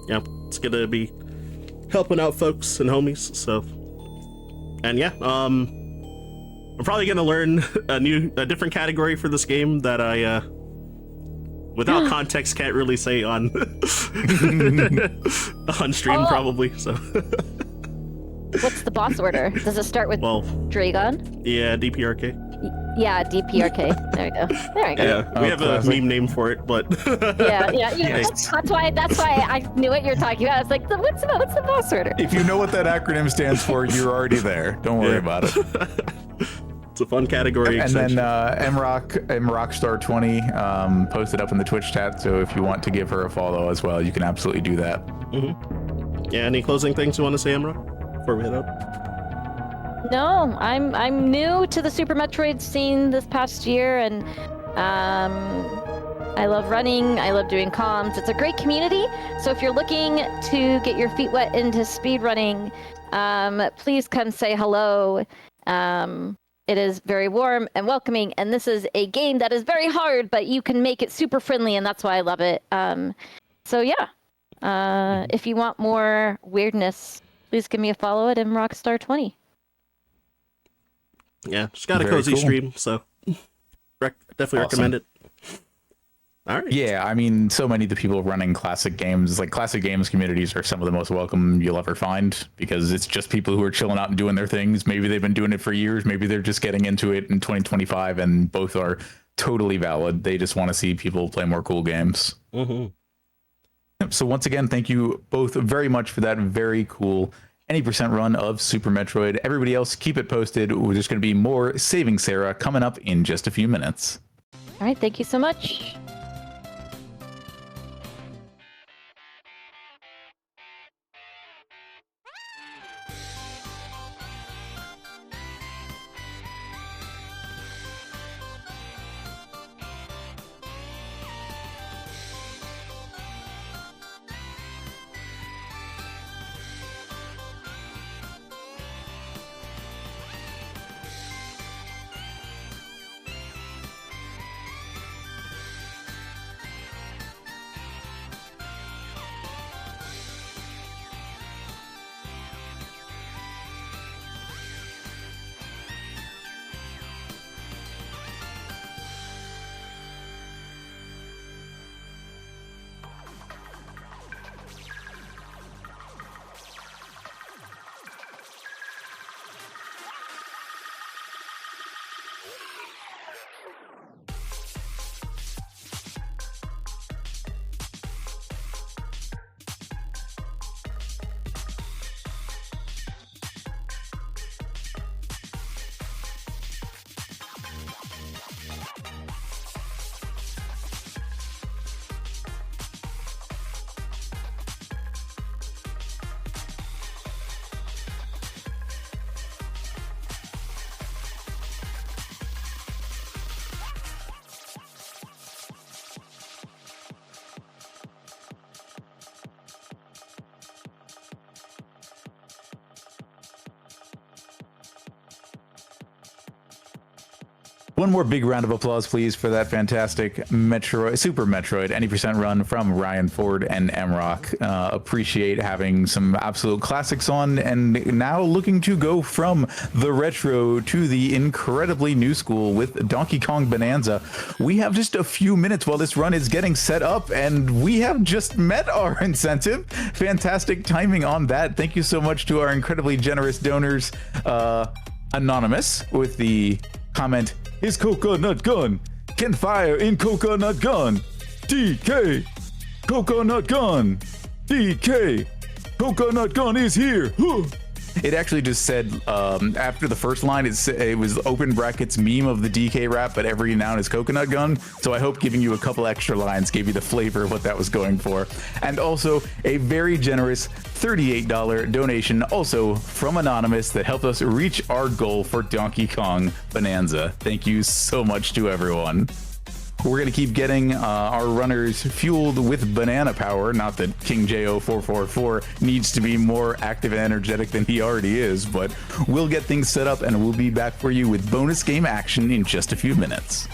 Yeah, it's gonna be helping out folks and homies. So, and yeah, I'm probably gonna learn a different category for this game that I without context can't really say on on stream probably. So. What's the boss order? Does it start with Dragon? Yeah, DPRK. Yeah, DPRK. There we go. Yeah, we have a meme name for it, but yeah. That's why I knew what you're talking about. I was like, what's the boss order? If you know what that acronym stands for, you're already there. Don't worry about it. It's a fun category. And then MRockstar20 posted up in the Twitch chat, so if you want to give her a follow as well, you can absolutely do that. Mm-hmm. Yeah, any closing things you want to say, MRock, before we head out? No, I'm new to the Super Metroid scene this past year, and I love running. I love doing comms. It's a great community. So if you're looking to get your feet wet into speedrunning, please come say hello. It is very warm and welcoming, and this is a game that is very hard, but you can make it super friendly, and that's why I love it. So yeah, if you want more weirdness, please give me a follow at mrockstar20. Yeah, just got a Very cozy cool. stream, so definitely recommend it. All right. Yeah, I mean, so many of the people running classic games, like classic games communities, are some of the most welcome you'll ever find, because it's just people who are chilling out and doing their things. Maybe they've been doing it for years. Maybe they're just getting into it in 2025, and both are totally valid. They just want to see people play more cool games. So once again, thank you both very much for that very cool any percent run of Super Metroid. Everybody else, keep it posted. There's going to be more Saving Sarah coming up in just a few minutes. All right, thank you so much. One more big round of applause, please, for that fantastic Metroid, Super Metroid, any percent run from Ryan Ford and Mrock. Appreciate having some absolute classics on, and now looking to go from the retro to the incredibly new school with Donkey Kong Bonanza. We have just a few minutes while this run is getting set up, and we have just met our incentive. Fantastic timing on that. Thank you so much to our incredibly generous donors. Anonymous with the comment, "His coconut gun can fire in coconut gun. DK, coconut gun. DK, coconut gun is here." It actually just said, after the first line, it was open brackets meme of the DK rap, but every noun is coconut gun. So I hope giving you a couple extra lines gave you the flavor of what that was going for. And also a very generous $38 donation, also from Anonymous, that helped us reach our goal for Donkey Kong Bonanza. Thank you so much to everyone. We're going to keep getting our runners fueled with banana power. Not that King JO444 needs to be more active and energetic than he already is, but we'll get things set up and we'll be back for you with bonus game action in just a few minutes.